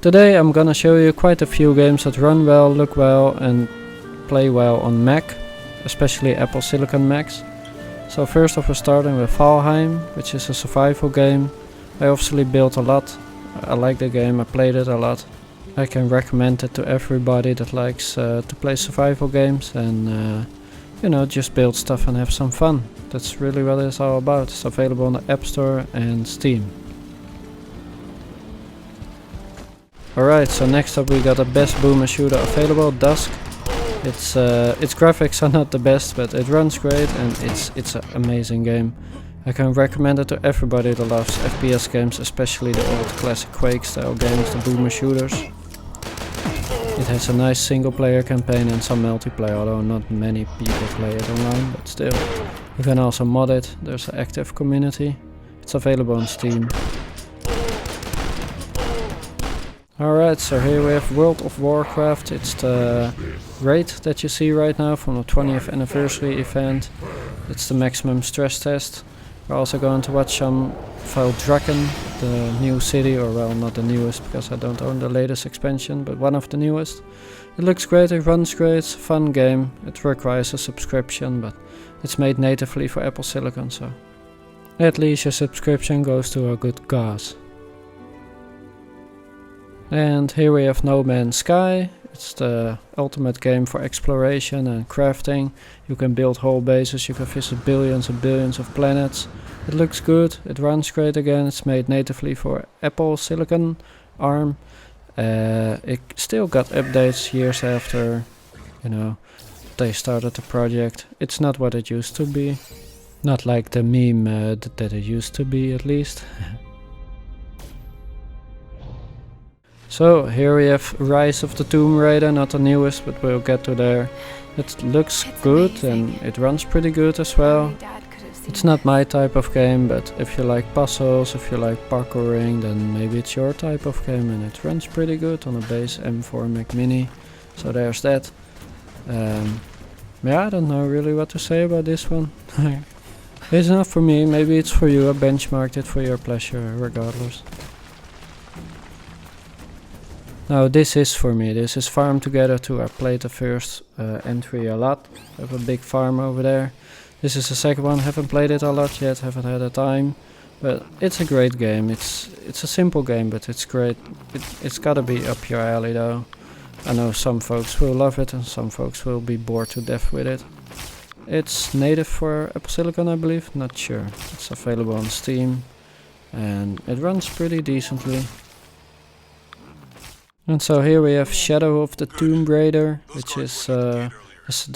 Today I'm gonna show you quite a few games that run well, look well and play well on Mac, especially Apple Silicon Macs. So first off we're starting with Valheim, which is a survival game. I obviously built a lot. I like the game, I played it a lot. I can recommend it to everybody that likes to play survival games and you know, just build stuff and have some fun. That's really what it's all about. It's available on the App Store and Steam. Alright, so next up we got the best boomer shooter available, Dusk. Its graphics are not the best, but it runs great and it's an amazing game. I can recommend it to everybody that loves FPS games, especially the old classic Quake style games, the boomer shooters. It has a nice single player campaign and some multiplayer, although not many people play it online, but still. You can also mod it, there's an active community. It's available on Steam. Alright, so here we have World of Warcraft. It's the raid that you see right now from the 20th anniversary event. It's the maximum stress test. We're also going to watch some Valdrakken, the new city, or well, not the newest because I don't own the latest expansion, but one of the newest. It looks great, it runs great, it's a fun game. It requires a subscription, but it's made natively for Apple Silicon, so at least your subscription goes to a good cause. And here we have No Man's Sky. It's the ultimate game for exploration and crafting. You can build whole bases, you can visit billions and billions of planets. It looks good, it runs great again, it's made natively for Apple Silicon ARM. It still got updates years after, you know, they started the project. It's not what it used to be. Not like the meme that it used to be, at least. So here we have Rise of the Tomb Raider, not the newest, but we'll get to there. It looks good and it runs pretty good as well. It's not my type of game, but if you like puzzles, if you like parkouring, then maybe it's your type of game, and it runs pretty good on a base M4 Mac Mini. So there's that. Yeah, I don't know really what to say about this one. It's not for me, maybe it's for you. I benchmarked it for your pleasure regardless. Now this is for me, this is Farm Together 2. I played the first entry a lot. I have a big farm over there. This is the second one, haven't played it a lot yet, haven't had the time. But it's a great game, it's a simple game, but it's great. It's gotta be up your alley though. I know some folks will love it and some folks will be bored to death with it. It's native for Apple Silicon, I believe, not sure. It's available on Steam and it runs pretty decently. And so here we have Shadow of the Tomb Raider, which is the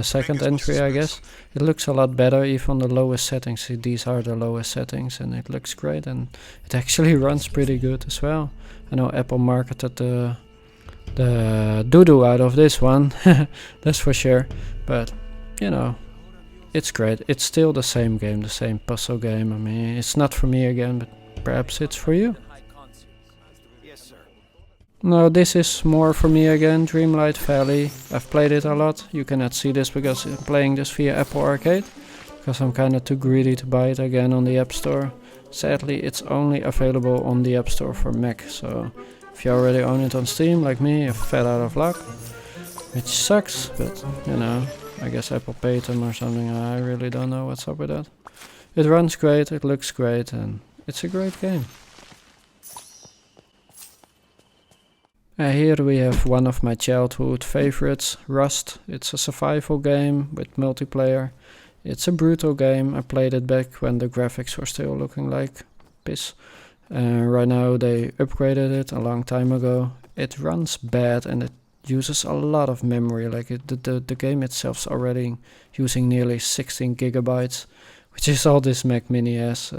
second entry, I guess. It looks a lot better, even on the lowest settings. These are the lowest settings and it looks great and it actually runs pretty good as well. I know Apple marketed the doo-doo out of this one, that's for sure. But, you know, it's great. It's still the same game, the same puzzle game. I mean, it's not for me again, but perhaps it's for you. No, this is more for me again, Dreamlight Valley. I've played it a lot. You cannot see this because I'm playing this via Apple Arcade. Because I'm kinda too greedy to buy it again on the App Store. Sadly, it's only available on the App Store for Mac. So, if you already own it on Steam, like me, you're fat out of luck. Which sucks, but, you know, I guess Apple paid them or something. I really don't know what's up with that. It runs great, it looks great, and it's a great game. Here we have one of my childhood favorites, Rust. It's a survival game with multiplayer. It's a brutal game. I played it back when the graphics were still looking like piss. Right now they upgraded it a long time ago. It runs bad and it uses a lot of memory. Like the game itself is already using nearly 16 gigabytes, which is all this Mac Mini has.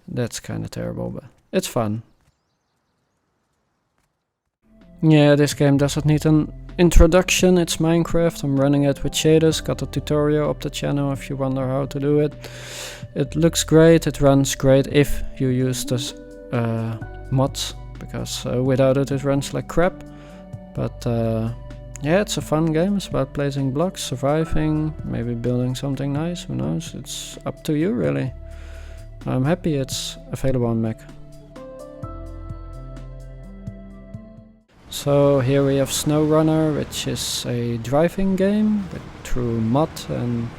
That's kind of terrible, but it's fun. Yeah, this game doesn't need an introduction. It's Minecraft. I'm running it with shaders. Got a tutorial up the channel if you wonder how to do it. It looks great. It runs great if you use this mods, because without it, it runs like crap. But yeah, it's a fun game. It's about placing blocks, surviving, maybe building something nice. Who knows? It's up to you, really. I'm happy it's available on Mac. So here we have Snowrunner, which is a driving game through mud and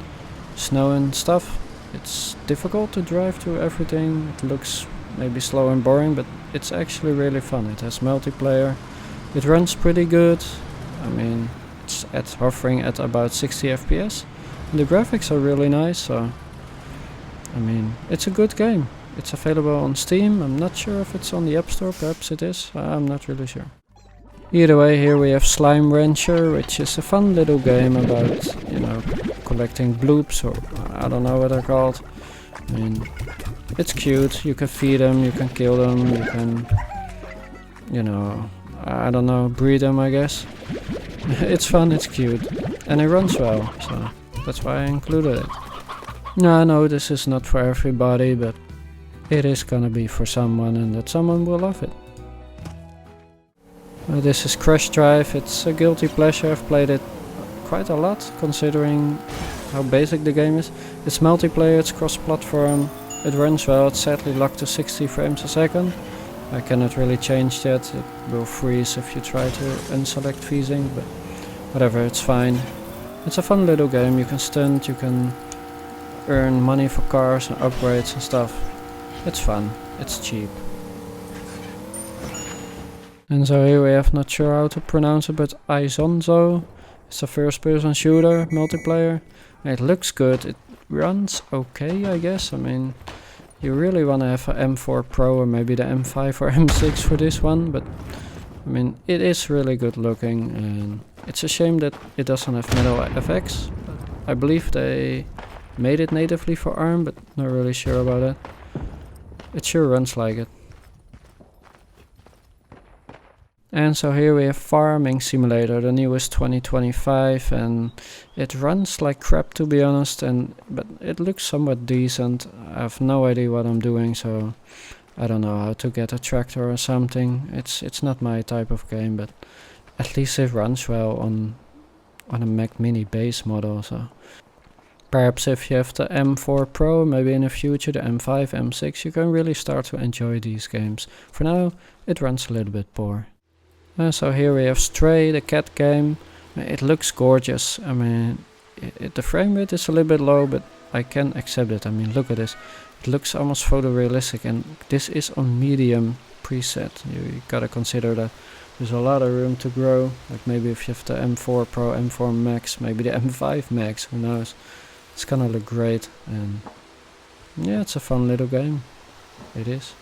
snow and stuff. It's difficult to drive through everything. It looks maybe slow and boring, but it's actually really fun. It has multiplayer. It runs pretty good. I mean, it's hovering at about 60 FPS. And the graphics are really nice, so I mean, it's a good game. It's available on Steam. I'm not sure if it's on the App Store. Perhaps it is. I'm not really sure. Either way, here we have Slime Rancher, which is a fun little game about, you know, collecting bloops, or I don't know what they're called. I mean, it's cute. You can feed them, you can kill them, you can, you know, I don't know, breed them, I guess. It's fun, it's cute, and it runs well, so that's why I included it. No, I know this is not for everybody, but it is gonna be for someone, and that someone will love it. This is Crash Drive. It's a guilty pleasure. I've played it quite a lot, considering how basic the game is. It's multiplayer, it's cross-platform, it runs well. It's sadly locked to 60 frames a second. I cannot really change that. It will freeze if you try to unselect phasing, but whatever, it's fine. It's a fun little game. You can stunt, you can earn money for cars and upgrades and stuff. It's fun, it's cheap. And so here we have, not sure how to pronounce it, but Isonzo. It's a first-person shooter, multiplayer. It looks good, it runs okay, I guess. I mean, you really want to have an M4 Pro or maybe the M5 or M6 for this one, but I mean, it is really good looking, and it's a shame that it doesn't have metal FX. I believe they made it natively for ARM, but not really sure about it. It sure runs like it. And so here we have Farming Simulator, the newest 2025, and it runs like crap, to be honest, but it looks somewhat decent. I have no idea what I'm doing, so I don't know how to get a tractor or something. It's not my type of game, but at least it runs well on a Mac Mini base model. So perhaps if you have the M4 Pro, maybe in the future the M5, M6, you can really start to enjoy these games. For now, it runs a little bit poor. So here we have Stray, the cat game. It looks gorgeous. I mean, the frame rate is a little bit low, but I can accept it. I mean, look at this. It looks almost photorealistic, and this is on medium preset. You gotta consider that there's a lot of room to grow. Like maybe if you have the M4 Pro, M4 Max, maybe the M5 Max, who knows. It's gonna look great, and yeah, it's a fun little game. It is.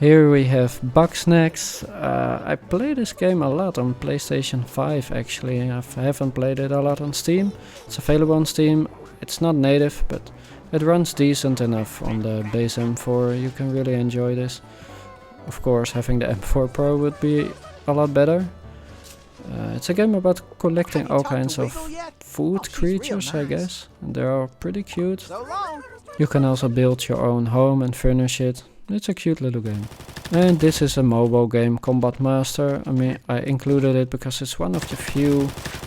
Here we have Bugsnax. I play this game a lot on PlayStation 5 actually. I haven't played it a lot on Steam. It's available on Steam. It's not native, but it runs decent enough on the base M4. You can really enjoy this. Of course, having the M4 Pro would be a lot better. It's a game about collecting all kinds of food creatures, I guess. And they are pretty cute. You can also build your own home and furnish it. It's a cute little game. And this is a mobile game, Combat Master. I mean, I included it because it's one of the few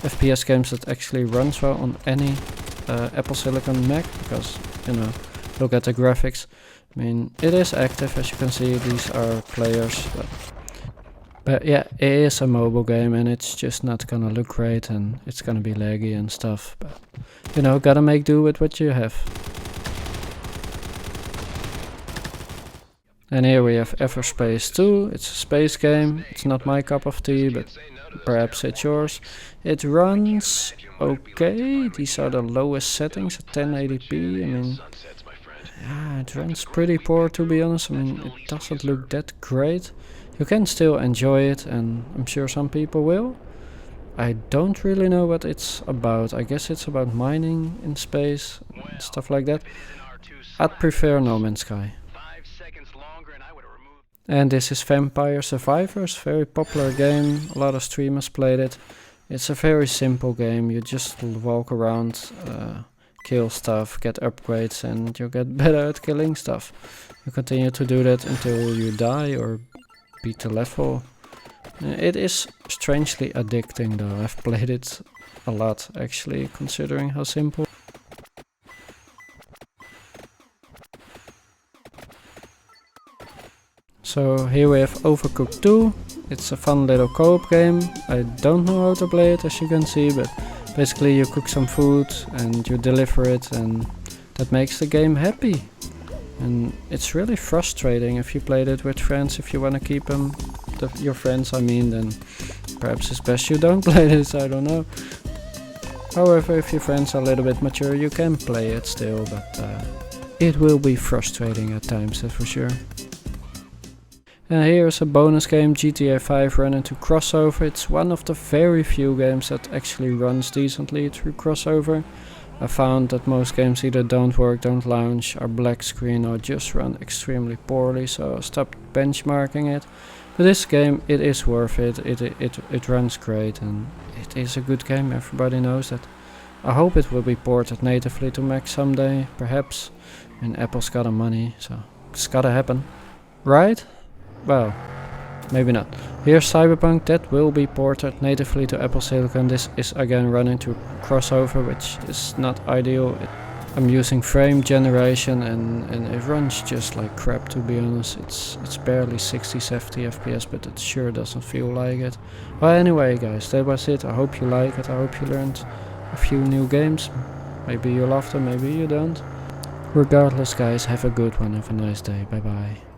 FPS games that actually runs well on any Apple Silicon Mac. Because, you know, look at the graphics. I mean, it is active, as you can see. These are players. But yeah, it is a mobile game, and it's just not gonna look great, and it's gonna be laggy and stuff. But, you know, gotta make do with what you have. And here we have Everspace 2. It's a space game. It's not my cup of tea, but perhaps it's yours. It runs okay. These are the lowest settings at 1080p. I mean, yeah, it runs pretty poor, to be honest. I mean, it doesn't look that great. You can still enjoy it, and I'm sure some people will. I don't really know what it's about. I guess it's about mining in space and stuff like that. I'd prefer No Man's Sky. And this is Vampire Survivors, very popular game, a lot of streamers played it. It's a very simple game, you just walk around, kill stuff, get upgrades, and you get better at killing stuff. You continue to do that until you die or beat the level. It is strangely addicting though, I've played it a lot actually, considering how simple. So here we have Overcooked 2. It's a fun little co-op game. I don't know how to play it, as you can see, but basically you cook some food and you deliver it, and that makes the game happy. And it's really frustrating if you played it with friends. If you want to keep them, your friends I mean, then perhaps it's best you don't play this, I don't know. However, if your friends are a little bit mature, you can play it still, but it will be frustrating at times, that's for sure. And here's a bonus game, GTA 5 run into crossover. It's one of the very few games that actually runs decently through crossover. I found that most games either don't work, don't launch, are black screen, or just run extremely poorly, so I stopped benchmarking it. But this game, it is worth it. It runs great, and it is a good game, everybody knows that. I hope it will be ported natively to Mac someday, perhaps. I mean, Apple's got the money, so it's gotta happen. Right? Well, maybe not. Here's Cyberpunk, that will be ported natively to Apple Silicon. This is again running to crossover, which is not ideal. I'm using frame generation and it runs just like crap, to be honest. It's barely 60-70 FPS, but it sure doesn't feel like it. Well, anyway guys, that was it. I hope you like it. I hope you learned a few new games. Maybe you loved them, maybe you don't. Regardless guys, have a good one. Have a nice day. Bye bye.